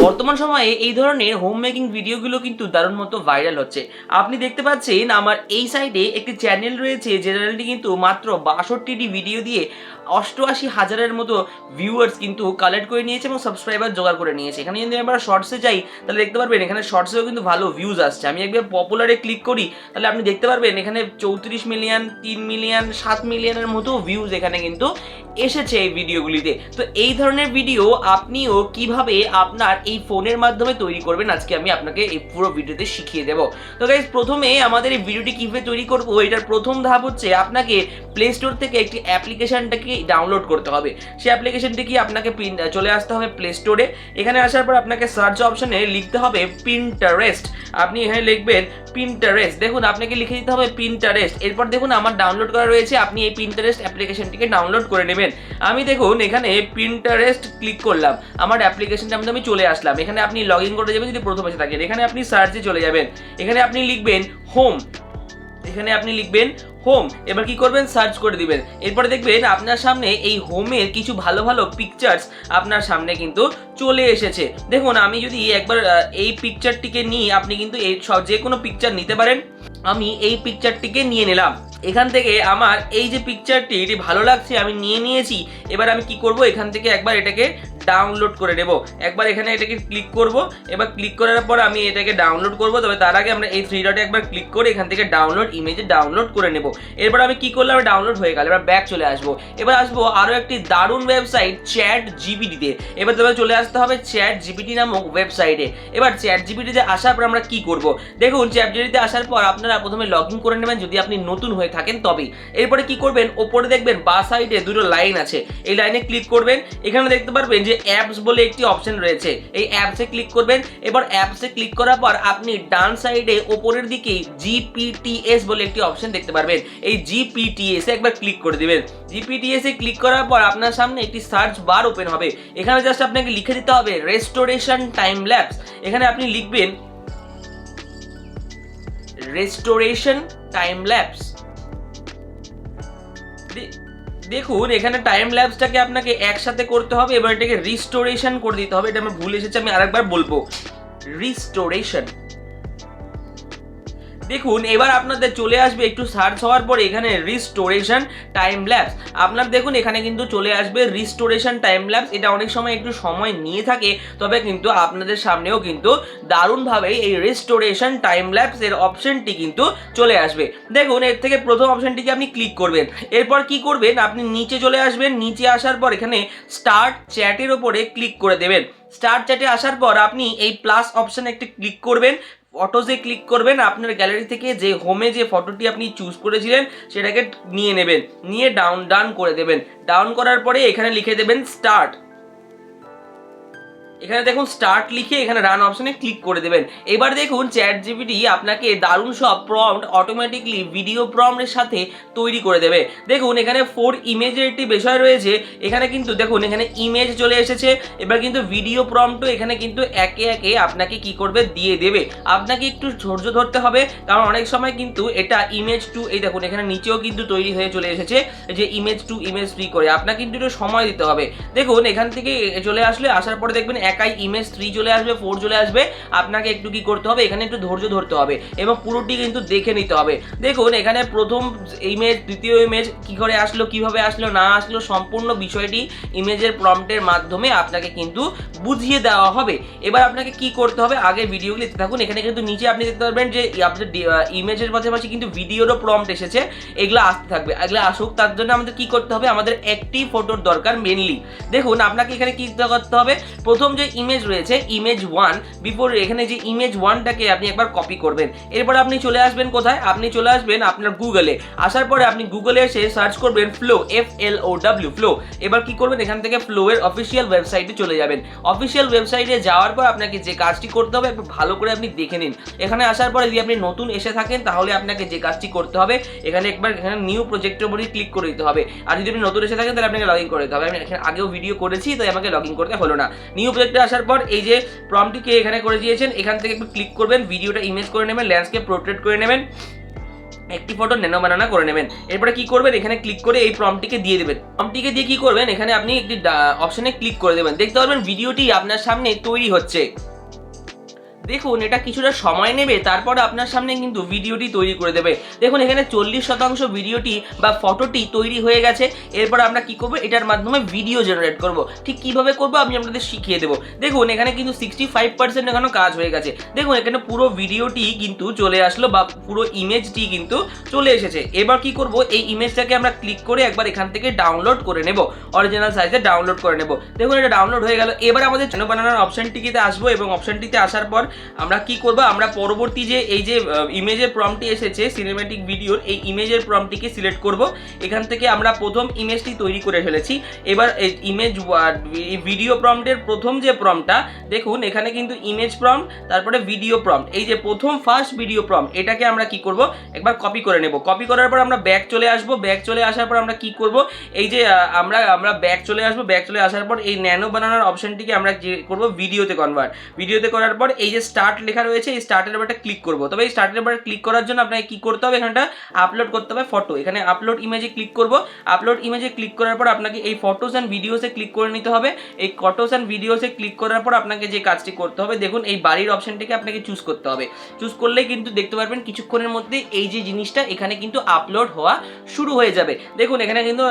বর্তমান সময়ে এই ধরনের হোম মেকিং ভিডিওগুলো কিন্তু দারুণ মতো ভাইরাল হচ্ছে। আপনি দেখতে পাচ্ছেন আমার এই সাইডে একটি চ্যানেল রয়েছে, যে চ্যানেলটি কিন্তু মাত্র ৬২টি ভিডিও দিয়ে ৮৮,০০০-এর মতো ভিউয়ার্স কিন্তু কালেক্ট করে নিয়েছে এবং সাবস্ক্রাইবার জোগাড় করে নিয়েছে। এখানে যদি আমরা শর্টসে যাই তাহলে দেখতে পারবেন এখানে শর্টসেও কিন্তু ভালো ভিউজ আসছে। আমি একবার পপুলারে ক্লিক করি তাহলে আপনি দেখতে পারবেন এখানে ৩৪ মিলিয়ন, ৩ মিলিয়ন, ৭ মিলিয়নের মতো ভিউজ এখানে কিন্তু এসেছে এই ভিডিওগুলিতে। তো এই ধরনের ভিডিও আপনিও কিভাবে আপনার এই ফোনের মাধ্যমে তৈরি করবেন আজকে আমি আপনাকে এই পুরো ভিডিওতে শিখিয়ে দেবো। তো গাইস, প্রথমে আমাদের এই ভিডিওটি কিভাবে তৈরি করব, এটার প্রথম ধাপ হচ্ছে আপনাকে প্লে স্টোর থেকে একটি অ্যাপ্লিকেশনটাকে ডাউনলোড করতে হবে। সেই অ্যাপ্লিকেশনটি কি আপনাকে চলে আসতে হবে প্লে স্টোরে। এখানে আসার পর আপনাকে সার্চ অপশনে লিখতে হবে পিন্টারেস্ট। আপনি এখানে লিখবেন পিন্টারেস্ট। দেখুন আপনাকে লিখে দিতে হবে পিন্টারেস্ট। এরপর দেখুন আমার ডাউনলোড করা রয়েছে, আপনি এই পিন্টারেস্ট অ্যাপ্লিকেশনটিকে ডাউনলোড করে নেবেন। আমি দেখুন এখানে পিন্টারেস্ট ক্লিক করলাম, আমার অ্যাপ্লিকেশনটা আমি চলে আসলাম। এখানে আপনি লগ ইন করে যাবেন যদি প্রথম এসে থাকেন। এখানে আপনি সার্চে চলে যাবেন, এখানে আপনি লিখবেন হোম, এখানে আপনি লিখবেন হোম। এবার কি করবেন, সার্চ করে দিবেন। এরপরে দেখবেন আপনার সামনে এই হোমের কিছু ভালো ভালো পিকচার্স আপনার সামনে কিন্তু চলে এসেছে। দেখুন আমি যদি একবার এই পিকচারটিকে নিই, আপনি কিন্তু এই যে কোনো পিকচার নিতে পারেন। আমি এই পিকচারটিকে নিয়ে নিলাম। এখান থেকে আমার এই যে পিকচারটি এটি ভালো লাগছে, আমি নিয়ে নিয়েছি। এবার আমি কি করব, এখান থেকে একবার এটাকে ডাউনলোড করে নেব। একবার এখানে এটাকে ক্লিক করব। এবার ক্লিক করার পর আমি এটাকে ডাউনলোড করব। তবে তার আগে আমরা এই 3 ডটে একবার ক্লিক করে এখান থেকে ডাউনলোড ইমেজে ডাউনলোড করে নেব। এরপর আমি কি করলাম, ডাউনলোড হয়ে গেল। এবার ব্যাক চলে আসবো। এবার আসবো আরও একটি দারুণ ওয়েবসাইট চ্যাট জিপিটিতে। এবার তবে চলে আসতে হবে চ্যাট জিপিটি নামক ওয়েবসাইটে। এবার চ্যাট জিপিটিতে আসার পর আমরা কি করব, দেখুন চ্যাট জিপিটিতে আসার পর আপনারা প্রথমে লগ ইন করে নেবেন যদি আপনি নতুন হয়ে থাকেন তবেই। এরপরে কি করবেন, ওপরে দেখবেন বা সাইডে দুটো লাইন আছে, এই লাইনে ক্লিক করবেন। এখানে দেখতে পারবেন যে অ্যাপস বলে একটি অপশন রয়েছে, এই অ্যাপসে ক্লিক করবেন। এবার অ্যাপসে ক্লিক করার পর আপনি ডান সাইডে ওপরের দিকে জিপিটিএস বলে একটি অপশন দেখতে পারবেন। এই জিপিটিএস এ একবার ক্লিক করে দিবেন। জিপিটিএস এ ক্লিক করার পর আপনার সামনে একটি সার্চ বার ওপেন হবে। এখানে জাস্ট আপনাকে লিখে দিতে হবে রেস্টোরেশন টাইম ল্যাপস। এখানে আপনি লিখবেন রেস্টোরেশন টাইম ল্যাপস। দেখুন এখানে টাইম ল্যাপসটাকে আপনাকে একসাথে করতে হবে। এবার এটাকে রিস্টোরেশন করে দিতে হবে। এটা আমার ভুল এসেছে, আমি আরেকবার বলবো রিস্টোরেশন। দেখুন এবার আপনাদের চলে আসবে একটু সার্চ হওয়ার পরে এখানে রিস্টোরেশন টাইম ল্যাপস। আপনার দেখুন এখানে কিন্তু চলে আসবে রিস্টোরেশন টাইম ল্যাপস। এটা অনেক সময় একটু সময় নিয়ে থাকে, তবে কিন্তু আপনাদের সামনেও কিন্তু দারুণভাবে এই রিস্টোরেশন টাইম ল্যাপস এর অপশনটি কিন্তু চলে আসবে। দেখুন এর থেকে প্রথম অপশনটিকে আপনি ক্লিক করবেন। এরপর কি করবেন, আপনি নিচে চলে আসবেন। নিচে আসার পর এখানে স্টার্ট চ্যাটের ওপরে ক্লিক করে দেবেন। স্টার্ট চ্যাটে আসার পর আপনি এই প্লাস অপশনে একটি ক্লিক করবেন, ফটোজে ক্লিক করবেন। আপনার গ্যালারি থেকে যে হোমে যে ফটোটি আপনি চুজ করেছিলেন সেটাকে নিয়ে নেবেন, নিয়ে ডান করে দেবেন। ডাউন করার পরে এখানে লিখে দেবেন স্টার্ট। এখানে দেখুন স্টার্ট লিখে এখানে রান অপশনে ক্লিক করে দেবেন। এবার দেখুন চ্যাট জিপিটি আপনাকে দারুণ সব প্রম্পট অটোমেটিকলি ভিডিও প্রম্পটের সাথে তৈরি করে দেবে। দেখুন এখানে 4 ইমেজের একটি বিষয় রয়েছে। এখানে কিন্তু দেখুন এখানে ইমেজ চলে এসেছে। এবার কিন্তু ভিডিও প্রম্পটও এখানে কিন্তু একে একে আপনাকে কি করবে, দিয়ে দেবে। আপনাকে একটু ধৈর্য ধরতে হবে, কারণ অনেক সময় কিন্তু এটা ইমেজ টু, এই দেখুন এখানে নিচেও কিন্তু তৈরি হয়ে চলে এসেছে যে ইমেজ টু ইমেজ 3 করে। আপনাকে কিন্তু একটু সময় দিতে হবে। দেখুন এখান থেকে চলে আসলে আসার পরে দেখবেন একাই ইমেজ 3 চলে আসবে, 4 চলে আসবে। আপনাকে একটু কি করতে হবে, এখানে একটু ধৈর্য ধরতে হবে এবং পুরোটি কিন্তু দেখে নিতে হবে। দেখুন এখানে প্রথম ইমেজ, দ্বিতীয় ইমেজ কি করে আসলো, কিভাবে আসলো না আসলো, সম্পূর্ণ বিষয়টি ইমেজের প্রম্পটের মাধ্যমে আপনাকে কিন্তু বুঝিয়ে দেওয়া হবে। এবার আপনাকে কি করতে হবে, আগে ভিডিওগুলি দেখতে থাকুন। এখানে কিন্তু নিচে আপনি দেখতে পারবেন যে আপনাদের ইমেজের পাশাপাশি কিন্তু ভিডিওরও প্রম্পট এসেছে। এগুলো আসতে থাকবে, এগুলো আসুক। তার জন্য আমাদের কি করতে হবে, আমাদের একটি ফটোর দরকার মেনলি। দেখুন আপনাকে এখানে কি করতে হবে, প্রথম যে ইমেজ রয়েছে ইমেজ 1, বিফোর এখানে যে ইমেজ 1টাকে আপনি একবার কপি করবেন। এরপর আপনি চলে আসবেন কোথায়, আপনি চলে আসবেন আপনার গুগলে। আসার পরে আপনি গুগলে এসে সার্চ করবেন ফ্লো, FLOW ফ্লো। এবার কি করবেন, এখান থেকে ফ্লো এর অফিসিয়াল ওয়েবসাইটে চলে যাবেন। অফিসিয়াল ওয়েবসাইটে যাওয়ার পর আপনাকে যে কাজটি করতে হবে একটু ভালো করে আপনি দেখে নিন। এখানে আসার পরে যদি আপনি নতুন এসে থাকেন তাহলে আপনাকে যে কাজটি করতে হবে, এখানে একবার এখানে নিউ প্রজেক্টের উপরে ক্লিক করে দিতে হবে। আর যদি আপনি নতুন এসে থাকেন তাহলে আপনাকে লগ ইন করে দিতে হবে। আমি এখানে আগেও ভিডিও করেছি, তাই আমাকে লগ ইন করতে হলো না। নিউ প্রজেক্টে আসার পর এই যে প্রম্পটটিকে এখানে করে দিয়েছেন, এখান থেকে একটু ক্লিক করবেন, ভিডিওটা ইমেজ করে নেবেন, ল্যান্ডস্কেপ পোর্ট্রেট করে নেবেন। একটি ফটো ন্যানো বানানা করে নেবেন। এরপরে কি করবেন, এখানে ক্লিক করে এই প্রম্পটটিকে দিয়ে দেবেন। প্রম্পটটিকে দিয়ে কি করবেন, এখানে আপনি একটি অপশনে ক্লিক করে দেবেন। দেখতে পারবেন ভিডিওটি আপনার সামনে তৈরি হচ্ছে। দেখুন এটা কিছুটা সময় নেবে, তারপর আপনার সামনে কিন্তু ভিডিওটি তৈরি করে দেবে। দেখুন এখানে 40% ভিডিওটি বা ফটোটি তৈরি হয়ে গেছে। এরপর আমরা কি করব, এটার মাধ্যমে ভিডিও জেনারেট করব। ঠিক কিভাবে করব আমি আপনাদের শিখিয়ে দেবো। দেখুন এখানে কিন্তু 65% এখনো কাজ হয়ে গেছে। দেখুন এখানে পুরো ভিডিওটি কিন্তু চলে আসলো বা পুরো ইমেজটি কিন্তু চলে এসেছে। এবার কি করব, এই ইমেজটাকে আমরা ক্লিক করে একবার এখান থেকে ডাউনলোড করে নেব, অরিজিনাল সাইজে ডাউনলোড করে নেব। দেখুন এটা ডাউনলোড হয়ে গেল। এবার আমাদের চ্যানেল বানানোর অপশনটিতে আসবো এবং অপশনটিতে আসার পর আমরা কি করব, আমরা পরবর্তী যে এই যে ইমেজের প্রম্পটটি এসেছে সিনেম্যাটিক ভিডিওর, এই ইমেজের প্রম্পটটিকে সিলেক্ট করব। এখান থেকে আমরা প্রথম ইমেজটি তৈরি করে ফেলেছি। এবার ইমেজ ভিডিও প্রম্পটের প্রথম যে প্রম্পটটা দেখুন এখানে কিন্তু ইমেজ প্রম্পট, তারপরে ভিডিও প্রম্পট, এই যে প্রথম ফার্স্ট ভিডিও প্রম্পট, এটাকে আমরা কি করব, একবার কপি করে নেব। কপি করার পর আমরা ব্যাক চলে আসব। ব্যাক চলে আসার পর আমরা কি করব, এই যে আমরা ব্যাক চলে আসব। ব্যাক চলে আসার পর এই ন্যানো বানানোর অপশনটিকে আমরা যে করব ভিডিওতে কনভার্ট। ভিডিওতে করার পর এই যে স্টার্ট লেখা রয়েছে, এই স্টার্টের উপরে ক্লিক করব। তবে এই স্টার্টের উপরে ক্লিক করার জন্য আপনাকে কি করতে হবে, এখানটা আপলোড করতে হবে ফটো। এখানে আপলোড ইমেজে ক্লিক করব। আপলোড ইমেজে ক্লিক করার পর আপনাকে এই ফটোস অ্যান্ড ভিডিওসে ক্লিক করে নিতে হবে। এই ফটোস অ্যান্ড ভিডিওসে ক্লিক করার পর আপনাকে যে কাজটি করতে হবে, দেখুন এই বাড়ির অপশনটিকে আপনাকে চুজ করতে হবে। চুজ করলেই কিন্তু দেখতে পারবেন কিছুক্ষণের মধ্যে এই যে জিনিসটা এখানে কিন্তু আপলোড হওয়া শুরু হয়ে যাবে। দেখুন এখানে কিন্তু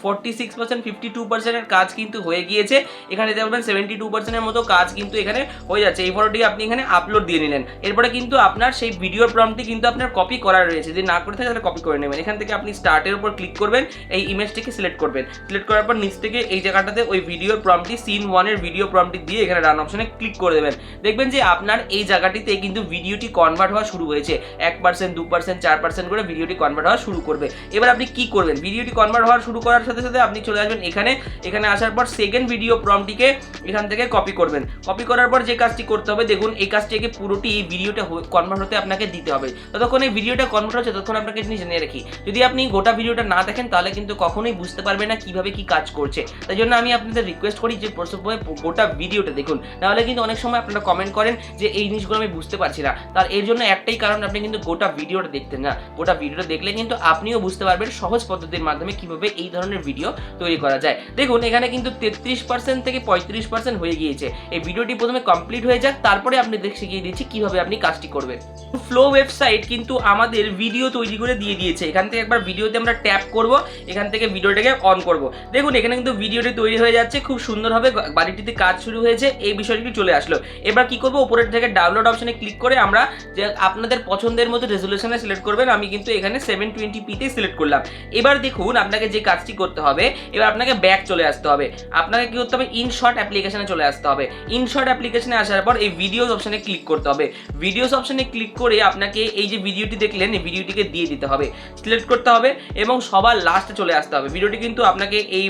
46%, 52% এর কাজ কিন্তু হয়ে গিয়েছে। এখানে দেখবেন 72% এর মতো কাজ কিন্তু এখানে হয়ে যাচ্ছে। এই ফটোটি আপনি এখানে আপলোড দিয়ে নিলেন। এরপরে কিন্তু আপনার সেই ভিডিওর প্রম্পটটি কিন্তু আপনার কপি করা রয়েছে, যদি না করে থাকে তাহলে কপি করে নেবেন। এখান থেকে আপনি স্টার্টের উপর ক্লিক করবেন, এই ইমেজটিকে সিলেক্ট করবেন। সিলেক্ট করার পর নিচ থেকে এই জায়গাটাতে ওই ভিডিওর প্রম্পটটি সিন 1 এর ভিডিও প্রম্পটটি দিয়ে এখানে রান অপশনে ক্লিক করে দেবেন। দেখবেন যে আপনার এই জায়গাটিতে কিন্তু ভিডিওটি কনভার্ট হওয়া শুরু হয়েছে। 1%, 2%, 4% করে ভিডিওটি কনভার্ট হওয়া শুরু করবে। এবার আপনি কি করবেন, ভিডিওটি কনভার্ট হওয়া শুরু করার সাথে সাথে আপনি চলে আসবেন এখানে আসার পর সেকেন্ড ভিডিও প্রম্পটটিকে এখান থেকে কপি করবেন। কপি করার পর যে কাজটি করতে হবে, দেখুন এই কাজটিকে পুরোটি এই ভিডিওটা কনভার্ট হতে আপনাকে দিতে হবে। ততক্ষণ এই ভিডিওটা কনভার্ট হচ্ছে ততক্ষণ আপনাকে জিনিস জেনে রাখি, যদি আপনি গোটা ভিডিওটা না দেখেন তাহলে কিন্তু কখনোই বুঝতে পারবেন না কিভাবে কি কাজ করছে। তাই জন্য আমি আপনাদের রিকোয়েস্ট করি যে প্রথমে গোটা ভিডিওটা দেখুন, নাহলে কিন্তু অনেক সময় আপনারা কমেন্ট করেন যে এই জিনিসগুলো আমি বুঝতে পারছি না। তার এর জন্য একটাই কারণ, আপনি কিন্তু গোটা ভিডিওটা দেখতেন না। গোটা ভিডিওটা দেখলে কিন্তু আপনিও বুঝতে পারবেন সহজ পদ্ধতির মাধ্যমে কিভাবে এই ধরনের ভিডিও তৈরি করা যায়। দেখুন এখানে কিন্তু 33% থেকে 35% হয়ে গিয়েছে। এই ভিডিওটি প্রথমে কমপ্লিট হয়ে যাক, তারপরে আপনি শিখিয়ে দিচ্ছি কিভাবে আপনি কাজটি করবেন। ফ্লো ওয়েবসাইট কিন্তু আমাদের ভিডিও তৈরি করে দিয়ে দিয়েছে। এখান থেকে একবার ভিডিওতে আমরা ট্যাপ করব, এখান থেকে ভিডিওটাকে অন করব। দেখুন এখানে কিন্তু ভিডিওটি তৈরি হয়ে যাচ্ছে, খুব সুন্দরভাবে বাড়িটিতে কাজ শুরু হয়েছে। এই বিষয়টি চলে আসলো। এবার কি করব, উপরের থেকে ডাউনলোড অপশনে ক্লিক করে আমরা যে আপনাদের পছন্দের মতো রেজুলেশনে সিলেক্ট করবেন। আমি কিন্তু এখানে 720p তে সিলেক্ট করলাম। এবার দেখুন আপনাকে যে কাজটি করতে হবে, এবার আপনাকে ব্যাক চলে আসতে হবে। আপনাকে কি করতে হবে, ইনশট অ্যাপ্লিকেশনে চলে আসতে হবে। ইনশট অ্যাপ্লিকেশনে আসার পর এই ভিডিওস অপশনে ক্লিক করতে হবে। ভিডিওস অপশনে ক্লিক করে আপনাকে এই যে ভিডিওটি দেখলেন এই ভিডিওটিকে দিয়ে দিতে হবে, সিলেক্ট করতে হবে এবং সবার লাস্টে চলে আসতে হবে। ভিডিওটি কিন্তু আপনাকে এই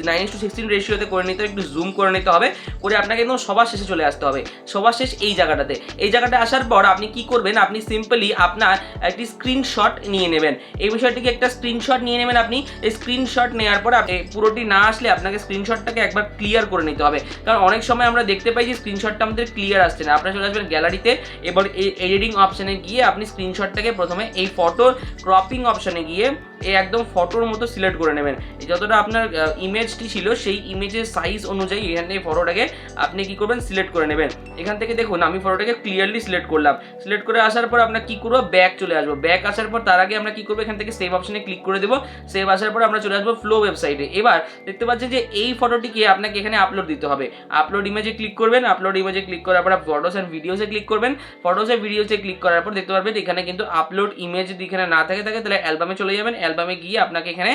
9:16 রেশিওতে করে নিতে হবে, একটু জুম করে নিতে হবে, করে আপনাকে একদম সবার শেষে চলে আসতে হবে। সবার শেষ এই জায়গাটাতে, এই জায়গাটা আসার পর আপনি কি করবেন, আপনি সিম্পলি আপনার একটি স্ক্রিনশট নিয়ে নেবেন। এই বিষয়টিকে একটা স্ক্রিনশট নিয়ে নেবেন। আপনি এই স্ক্রিনশট নেওয়ার পর পুরোটি না আসলে আপনাকে স্ক্রিনশটটাকে একবার ক্লিয়ার করে নিতে হবে, কারণ অনেক সময় আমরা দেখতে পাই যে স্ক্রিনশটটা আমাদের ক্লিয়ার আসছে না। আপনারা চলে আসবেন গ্যালারিতে, এবার এই এডিটিং অপশনে গিয়ে আপনি স্ক্রিনশটটাকে প্রথমে এই ফটো ক্রপিং অপশনে গিয়ে এই একদম ফটোর মতো সিলেক্ট করে নেবেন। যতটা আপনার ইমেজটি ছিল সেই ইমেজের সাইজ অনুযায়ী এখানে এই ফটোটাকে আপনি কি করবেন, সিলেক্ট করে নেবেন। এখান থেকে দেখুন আমি ফটোটাকে ক্লিয়ারলি সিলেক্ট করলাম। সিলেক্ট করে আসার পর আমরা কি করবো, ব্যাক চলে আসবো। ব্যাক আসার পর তার আগে আমরা কি করবো, এখান থেকে সেভ অপশনে ক্লিক করে দেবো। সেভ আসার পর আমরা চলে আসবো ফ্লো ওয়েবসাইটে। এবার দেখতে পাচ্ছেন যে এই ফটোটিকে আপনাকে এখানে আপলোড দিতে হবে। আপলোড ইমেজে ক্লিক করবেন। আপলোড ইমেজে ক্লিক করার পর ফটোস অ্যান্ড ভিডিওসে ক্লিক করবেন। ফটোস অ্যান্ড ভিডিওসে ক্লিক করার পর দেখতে পারবেন এখানে কিন্তু আপলোড ইমেজ যদি এখানে না থাকে তাহলে অ্যালবামে চলে যাবেন। অ্যালবামে গিয়ে আপনাকে এখানে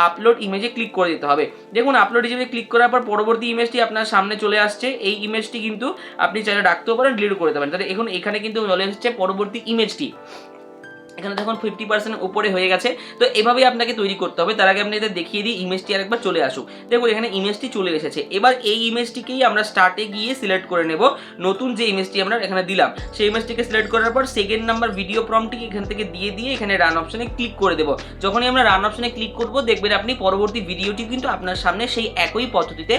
আপলোড ইমেজে ক্লিক করে দিতে হবে। দেখুন আপলোড ইমেজে ক্লিক করার পর পরবর্তী ইমেজটি আপনার সামনে চলে আসছে। এই ইমেজটি কিন্তু আপনি চাইলে রাখতেও পারেন, ডিলিট করে দেবেন। তাহলে এখন এখানে কিন্তু চলে এসেছে পরবর্তী ইমেজটি। এখানে দেখুন 50% উপরে হয়ে গেছে। তো এভাবেই আপনাকে তৈরি করতে হবে। তার আগে আপনি এদের দেখিয়ে দিই, ইমেজটি আরেকবার চলে আসুক। দেখুন এখানে ইমেজটি চলে এসেছে। এবার এই ইমেজটিকেই আমরা স্টার্টে গিয়ে সিলেক্ট করে নেব। নতুন যে ইমেজটি আমরা এখানে দিলাম সেই ইমেজটিকে সিলেক্ট করার পর সেকেন্ড নাম্বার ভিডিও প্রম্পটটিকে এখান থেকে দিয়ে এখানে রান অপশনে ক্লিক করে দেবো। যখনই আমরা রান অপশনে ক্লিক করব দেখবেন আপনি পরবর্তী ভিডিওটি কিন্তু আপনার সামনে সেই একই পদ্ধতিতে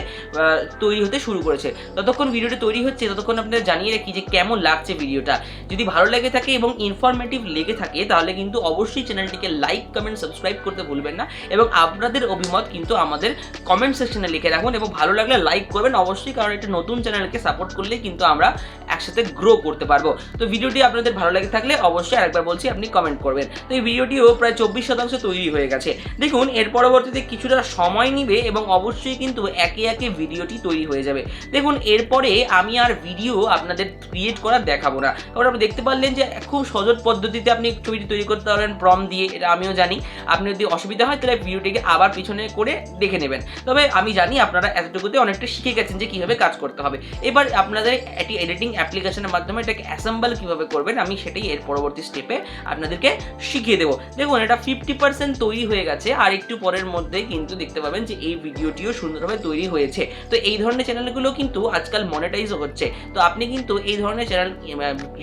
তৈরি হতে শুরু করেছে। ততক্ষণ ভিডিওটি তৈরি হচ্ছে ততক্ষণ আপনাদের জানিয়ে রাখি যে কেমন লাগছে ভিডিওটা। যদি ভালো লেগে থাকে এবং ইনফরমেটিভ লেগে থাকে তাহলে কিন্তু অবশ্যই চ্যানেলটিকে লাইক কমেন্ট সাবস্ক্রাইব করতে ভুলবেন না এবং আপনাদের অভিমত কিন্তু আমাদের কমেন্ট সেকশনে লিখে রাখুন এবং ভালো লাগলে লাইক করবেন অবশ্যই, কারণ একটা নতুন চ্যানেলকে সাপোর্ট করলে কিন্তু আমরা একসাথে গ্রো করতে পারবো। তো ভিডিওটি আপনাদের ভালো লাগে থাকলে অবশ্যই আরেকবার বলছি আপনি কমেন্ট করবেন। তো এই ভিডিওটিও প্রায় 24% তৈরি হয়ে গেছে। দেখুন এর পরবর্তীতে কিছুটা সময় নিবে এবং অবশ্যই কিন্তু একে একে ভিডিওটি তৈরি হয়ে যাবে। দেখুন এরপরে আমি আর ভিডিও আপনাদের ক্রিয়েট করা দেখাবো না, কারণ আপনি দেখতে পারলেন যে খুব সহজ পদ্ধতিতে আপনি ছবিটি তৈরি করতে পারবেন প্রম দিয়ে, এটা আমিও জানি। আপনি যদি অসুবিধা হয় তাহলে ভিডিওটিকে আবার পিছনে করে দেখে নেবেন, তবে আমি জানি আপনারা এতটুকুতে অনেকটা শিখে গেছেন যে কীভাবে কাজ করতে হবে। এবার আপনাদের একটি এডিটিং অ্যাপ্লিকেশনের মাধ্যমে এটাকে অ্যাসেম্বল কীভাবে করবেন আমি সেটাই এর পরবর্তী স্টেপে আপনাদেরকে শিখিয়ে দেবো। দেখুন এটা 50% তৈরি হয়ে গেছে, আর একটু পরের মধ্যেই কিন্তু দেখতে পাবেন যে এই ভিডিওটিও সুন্দরভাবে তৈরি হয়েছে। তো এই ধরনের চ্যানেলগুলো কিন্তু আজকাল মনিটাইজও হচ্ছে, তো আপনি কিন্তু এই ধরনের চ্যানেল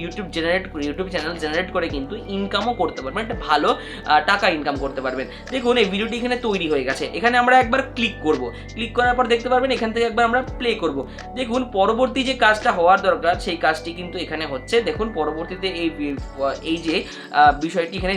ইউটিউব চ্যানেল জেনারেট করে কিন্তু ইনকামও করতে পারবেন, একটা ভালো টাকা ইনকাম করতে পারবেন। দেখুন এই ভিডিওটি এখানে তৈরি হয়ে গেছে, এখানে আমরা একবার ক্লিক করব, ক্লিক করার পর দেখতে পারবেন এখান থেকে একবার আমরা প্লে করব। দেখুন পরবর্তী যে কাজটা হওয়ার দরকার সেই কাজটি কিন্তু এখানে হচ্ছে। দেখুন পরবর্তীতে এই যে বিষয়টি এখানে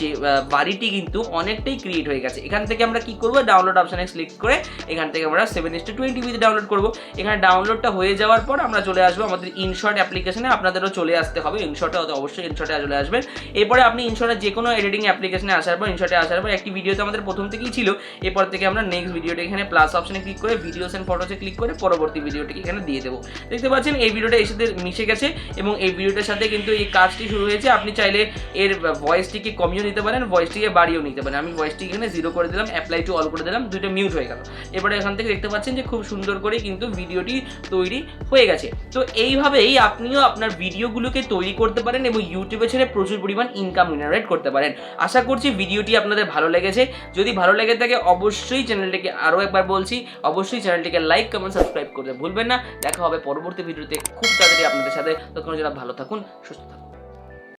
যে বাড়িটি কিন্তু অনেকটাই ক্রিয়েট হয়ে গেছে। এখান থেকে আমরা কি করব, ডাউনলোড অপশানে ক্লিক করে এখান থেকে আমরা 7:20 ডাউনলোড করব। এখানে ডাউনলোডটা হয়ে যাওয়ার পর আমরা চলে আসবো আমাদের ইনশট অ্যাপ্লিকেশনে, আপনাদেরও চলে আসতে হবে ইনশটে, অবশ্যই ইনশটে চলে আসবেন। এরপরে আপনি ইনশটের যে কোনো এডিটিং অ্যাপ্লিকেশনে আসার পর ইনশটে আসার পর একটি ভিডিও তো আমাদের প্রথম থেকেই ছিল, এরপর থেকে আমরা নেক্সট ভিডিওটা এখানে প্লাস অপশানে ক্লিক করে ভিডিওস এন্ড ফটোসে ক্লিক করে পরবর্তী ভিডিওটিকে এখানে দিয়ে দেবো। দেখতে পাচ্ছেন এই ভিডিওটা এর সাথে মিশে গেছে এবং এই ভিডিওটার সাথে কিন্তু এই কাজটি শুরু হয়েছে। আপনি চাইলে এর ভয়েসটিকে কমিয়েও নিতে পারেন, ভয়েসটিকে বাড়িয়েও নিতে পারেন। আমি ভয়েসটিকে এখানে 0 করে দিলাম, অ্যাপ্লাই টু অল করে দিলাম, দুটো মিউট হয়ে গেল। এবারে এখান থেকে দেখতে পাচ্ছেন যে খুব সুন্দর করে কিন্তু ভিডিওটি তৈরি হয়ে গেছে। তো এইভাবেই আপনিও আপনার ভিডিওগুলোকে তৈরি করতে পারেন এবং ইউটিউবে ছেড়ে প্রচুর পরিমাণ ইনকাম জেনারেট করতে পারেন। আশা করছি ভিডিওটি আপনাদের ভালো লেগেছে। যদি ভালো লেগে থাকে অবশ্যই চ্যানেলটিকে, আরও একবার বলছি, অবশ্যই চ্যানেলটিকে লাইক কমেন্ট সাবস্ক্রাইব করতে ভুলবেন না। দেখা হবে পরবর্তী ভিডিওতে খুব তাড়াতাড়ি আপনাদের সাথে। তখন যারা ভালো থাকুন, সুস্থ থাকুন।